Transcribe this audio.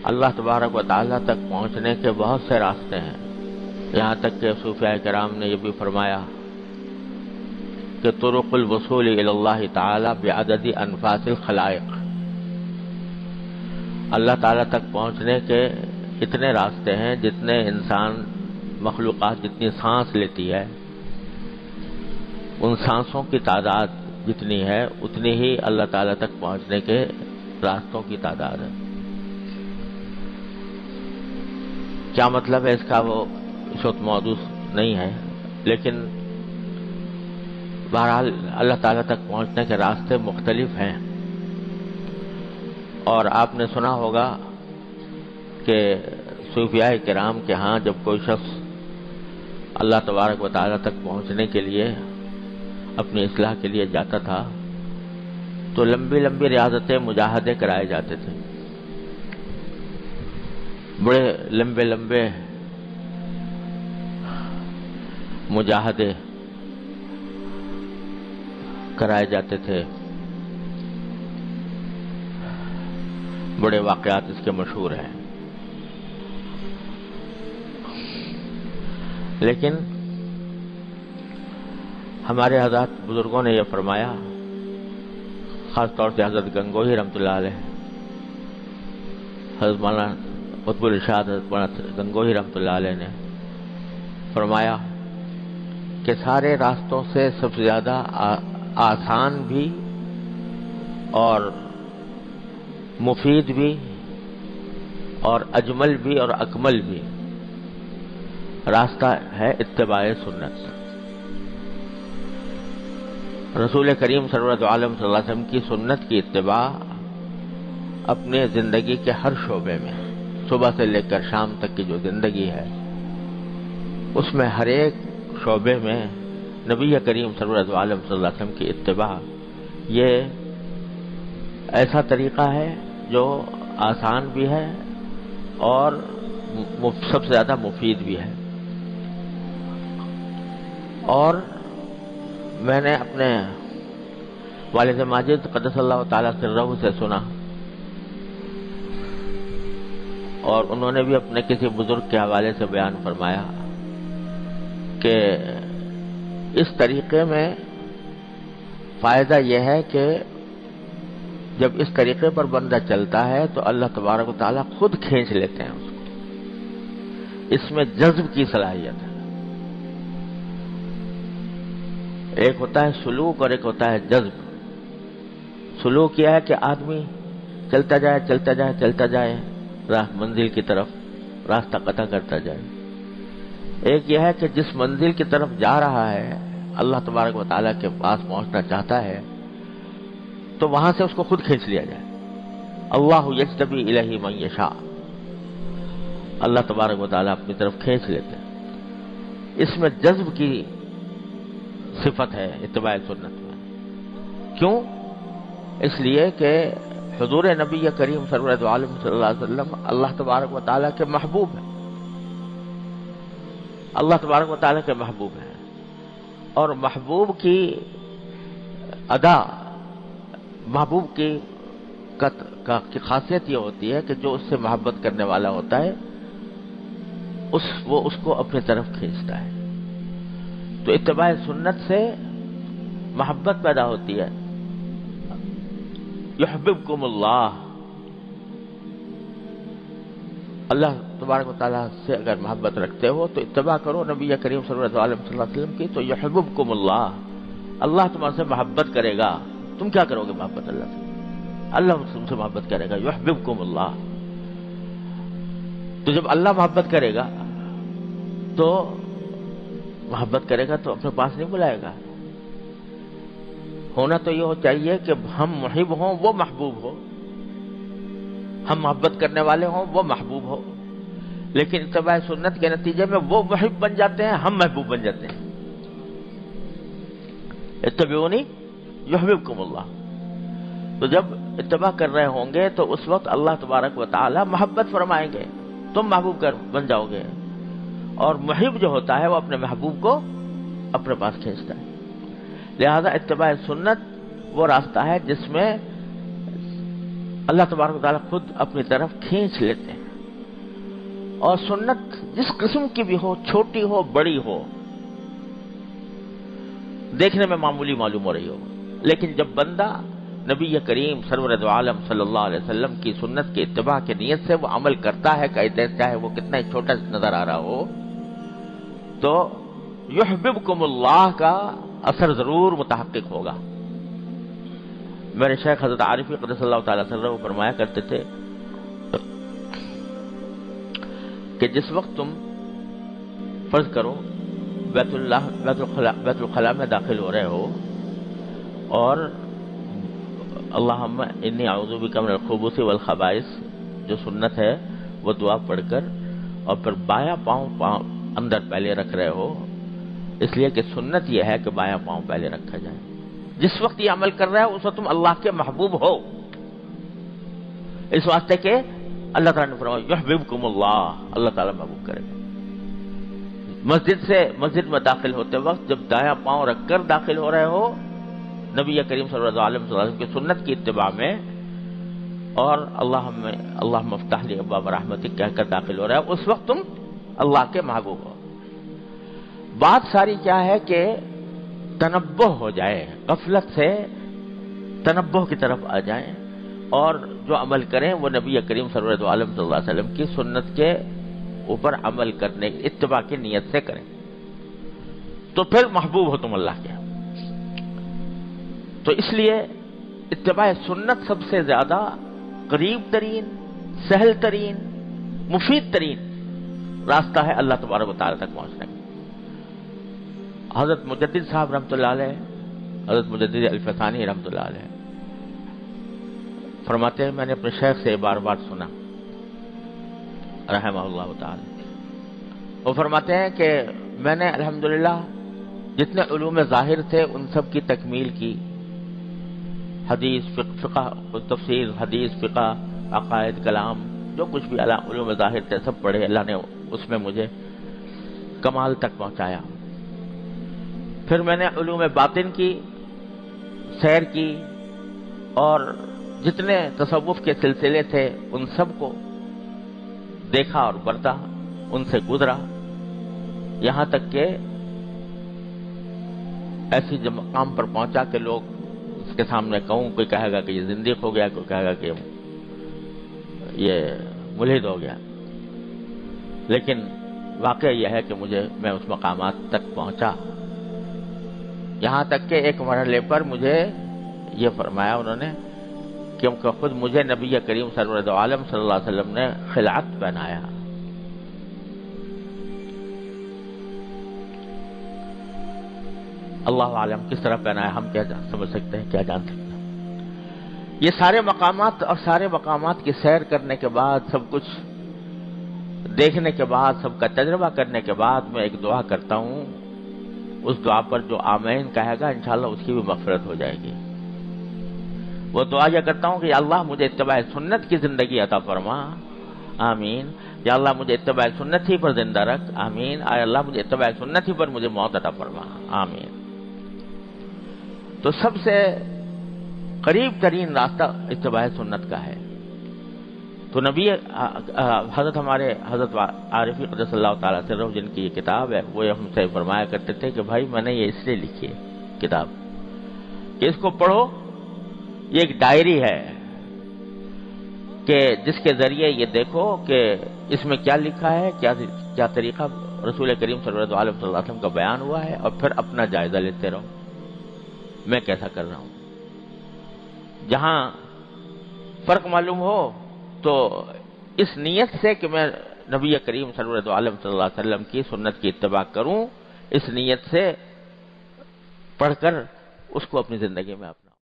اللہ تبارک و تعالیٰ تک پہنچنے کے بہت سے راستے ہیں، یہاں تک کہ صوفیاء کرام نے یہ بھی فرمایا کہ طرق الوصول الی اللہ تعالی بعدد انفاس الخلائق، اللہ تعالیٰ تک پہنچنے کے اتنے راستے ہیں جتنے انسان مخلوقات جتنی سانس لیتی ہے، ان سانسوں کی تعداد جتنی ہے اتنی ہی اللہ تعالیٰ تک پہنچنے کے راستوں کی تعداد ہے۔ کیا مطلب ہے اس کا وہ اس وقت موضوع نہیں ہے، لیکن بہرحال اللہ تعالیٰ تک پہنچنے کے راستے مختلف ہیں۔ اور آپ نے سنا ہوگا کہ صوفیاء کرام کے ہاں جب کوئی شخص اللہ تبارک و تعالیٰ تک پہنچنے کے لیے اپنی اصلاح کے لیے جاتا تھا تو لمبی لمبی ریاضتیں مجاہدے کرائے جاتے تھے، بڑے لمبے لمبے مجاہدے کرائے جاتے تھے، بڑے واقعات اس کے مشہور ہیں۔ لیکن ہمارے حضرات بزرگوں نے یہ فرمایا، خاص طور سے حضرت گنگوہی رحمۃ اللہ علیہ، حضرت مولانا قطب الارشاد حضرت مولانا گنگوہی رحمۃ اللہ علیہ نے فرمایا کہ سارے راستوں سے سب سے زیادہ آسان بھی اور مفید بھی اور اجمل بھی اور اکمل بھی راستہ ہے اتباع سنت۔ رسول کریم سرورت عالم صلی اللہ علیہ وسلم کی سنت کی اتباع اپنے زندگی کے ہر شعبے میں، صبح سے لے کر شام تک کی جو زندگی ہے اس میں ہر ایک شعبے میں نبی کریم سرورت عالم صلی اللہ علیہ وسلم کی اتباع یہ ایسا طریقہ ہے جو آسان بھی ہے اور سب سے زیادہ مفید بھی ہے۔ اور میں نے اپنے والد ماجد قدس اللہ تعالیٰ سرہ سے سنا، اور انہوں نے بھی اپنے کسی بزرگ کے حوالے سے بیان فرمایا کہ اس طریقے میں فائدہ یہ ہے کہ جب اس طریقے پر بندہ چلتا ہے تو اللہ تبارک و تعالیٰ خود کھینچ لیتے ہیں اس کو، اس میں جذب کی صلاحیت ہے۔ ایک ہوتا ہے سلوک اور ایک ہوتا ہے جذب۔ سلوک یہ ہے کہ آدمی چلتا جائے چلتا جائے چلتا جائے منزل کی طرف راستہ قطع کرتا جائے۔ ایک یہ ہے کہ جس منزل کی طرف جا رہا ہے اللہ تبارک و تعالیٰ کے پاس پہنچنا چاہتا ہے تو وہاں سے اس کو خود کھینچ لیا جائے۔ اللہ یجتبی الیہ من یشاء، اللہ تبارک و تعالیٰ اپنی طرف کھینچ لیتے ہیں۔ اس میں جذب کی صفت ہے اتباع سنت میں۔ کیوں؟ اس لیے کہ حضور نبی کریم سرورت عالم صلی اللہ علیہ وسلم اللہ تبارک و تعالیٰ کے محبوب ہیں، اللہ تبارک و تعالیٰ کے محبوب ہیں، اور محبوب کی ادا، محبوب کی خاصیت یہ ہوتی ہے کہ جو اس سے محبت کرنے والا ہوتا ہے وہ اس کو اپنی طرف کھینچتا ہے۔ تو اتباع سنت سے محبت پیدا ہوتی ہے۔ یحببکم اللہ، اللہ تبارک و تعالیٰ سے اگر محبت رکھتے ہو تو اتباع کرو نبی کریم صلی اللہ علیہ وسلم کی، تو یحببکم اللہ، اللہ تمہارے سے محبت کرے گا۔ تم کیا کرو گے محبت اللہ سے؟ اللہ تم سے محبت کرے گا۔ یحببکم اللہ، تو جب اللہ محبت کرے گا تو اپنے پاس نہیں بلائے گا۔ ہونا تو یہ ہو چاہیے کہ ہم محب ہوں وہ محبوب ہو، ہم محبت کرنے والے ہوں وہ محبوب ہو، لیکن اتباع سنت کے نتیجے میں وہ محب بن جاتے ہیں، ہم محبوب بن جاتے ہیں۔ اتبعونی یحببکم اللہ، تو جب اتباع کر رہے ہوں گے تو اس وقت اللہ تبارک و تعالی محبت فرمائیں گے، تم محبوب بن جاؤ گے، اور محب جو ہوتا ہے وہ اپنے محبوب کو اپنے پاس کھینچتا ہے۔ لہذا اتباع سنت وہ راستہ ہے جس میں اللہ تبارک و تعالیٰ خود اپنی طرف کھینچ لیتے ہیں. اور سنت جس قسم کی بھی ہو، چھوٹی ہو بڑی ہو، دیکھنے میں معمولی معلوم ہو رہی ہو، لیکن جب بندہ نبی کریم سرور دو عالم صلی اللہ علیہ وسلم کی سنت کے اتباع کی نیت سے وہ عمل کرتا ہے، چاہے وہ کتنا ہی چھوٹا نظر آ رہا ہو، تو یحببکم اللہ کا اثر ضرور متحقق ہوگا. میرے شیخ حضرت عارفی قدس اللہ تعالیٰ سرہ فرمایا کرتے تھے کہ جس وقت تم فرض کرو بیت الخلاء میں داخل ہو رہے ہو اور اللہم انی اعوذ بک من الخبث والخبائث جو سنت ہے وہ دعا پڑھ کر اور پھر بایاں پاؤں اندر پہلے رکھ رہے ہو، اس لیے کہ سنت یہ ہے کہ بایاں پاؤں پہلے رکھا جائے. جس وقت یہ عمل کر رہا ہے اس وقت تم اللہ کے محبوب ہو، اس واسطے کہ اللہ تعالیٰ نے فرمایا یحببکم اللہ، اللہ تعالیٰ محبوب کرے گا. مسجد میں داخل ہوتے وقت جب دایاں پاؤں رکھ کر داخل ہو رہے ہو نبی کریم صلی اللہ علیہ وسلم کی سنت کی اتباع میں، اور اللہم افتح لی ابواب رحمتک کہہ کر داخل ہو رہا ہے، اس وقت تم اللہ کے محبوب ہو. بات ساری کیا ہے کہ تنبہ ہو جائے، غفلت سے تنبہ کی طرف آ جائیں اور جو عمل کریں وہ نبی کریم صلی اللہ علیہ وسلم کی سنت کے اوپر عمل کرنے اتباع کی نیت سے کریں، تو پھر محبوب ہو تم اللہ کے. تو اس لیے اتباع سنت سب سے زیادہ قریب ترین، سہل ترین، مفید ترین راستہ ہے اللہ تبارک و تعالیٰ تک پہنچنے کا. حضرت مجدد صاحب رحمۃ اللہ علیہ، حضرت مجدد الفسانی رحمۃ اللہ علیہ فرماتے ہیں، میں نے اپنے شیخ سے بار بار سنا رحمہ اللہ تعالی، وہ فرماتے ہیں کہ میں نے الحمدللہ جتنے علوم ظاہر تھے ان سب کی تکمیل کی، حدیث فقہ تفسیر، حدیث فقہ، عقائد، کلام، جو کچھ بھی علوم ظاہر تھے سب پڑھے، اللہ نے اس میں مجھے کمال تک پہنچایا. پھر میں نے علوم باطن کی سیر کی اور جتنے تصوف کے سلسلے تھے ان سب کو دیکھا اور برتا، ان سے گزرا، یہاں تک کہ ایسی مقام پر پہنچا کہ لوگ اس کے سامنے کہوں، کوئی کہے گا کہ یہ زندیق ہو گیا، کوئی کہے گا کہ یہ ملحد ہو گیا، لیکن واقعہ یہ ہے کہ میں اس مقامات تک پہنچا، یہاں تک کہ ایک مرحلے پر مجھے یہ فرمایا انہوں نے کیونکہ خود مجھے نبی کریم سرور عالم صلی اللہ علیہ وسلم نے خلعت پہنایا. اللہ عالم کس طرح پہنایا ہم کیا سمجھ سکتے ہیں، کیا جان سکتے ہیں. یہ سارے مقامات اور سارے مقامات کی سیر کرنے کے بعد، سب کچھ دیکھنے کے بعد، سب کا تجربہ کرنے کے بعد میں ایک دعا کرتا ہوں، اس دعا پر جو آمین کہے گا انشاءاللہ اس کی بھی مغفرت ہو جائے گی. وہ دعا یہ کرتا ہوں کہ یا اللہ مجھے اتباع سنت کی زندگی عطا فرما، آمین. یا اللہ مجھے اتباع سنت ہی پر زندہ رکھ، آمین. اے اللہ مجھے اتباع سنت ہی پر مجھے موت عطا فرما، آمین. تو سب سے قریب ترین راستہ اتباع سنت کا ہے. تو نبی حضرت عارفی قدس اللہ تعالیٰ سے روح جن کی یہ کتاب ہے وہ ہم سے فرمایا کرتے تھے کہ بھائی میں نے یہ اس لیے لکھی ہے کتاب کہ اس کو پڑھو، یہ ایک ڈائری ہے کہ جس کے ذریعے یہ دیکھو کہ اس میں کیا لکھا ہے، کیا طریقہ رسول کریم صلی اللہ علیہ وسلم کا بیان ہوا ہے، اور پھر اپنا جائزہ لیتے رہو میں کیسا کر رہا ہوں. جہاں فرق معلوم ہو تو اس نیت سے کہ میں نبی کریم صلی اللہ علیہ وسلم کی سنت کی اتباع کروں، اس نیت سے پڑھ کر اس کو اپنی زندگی میں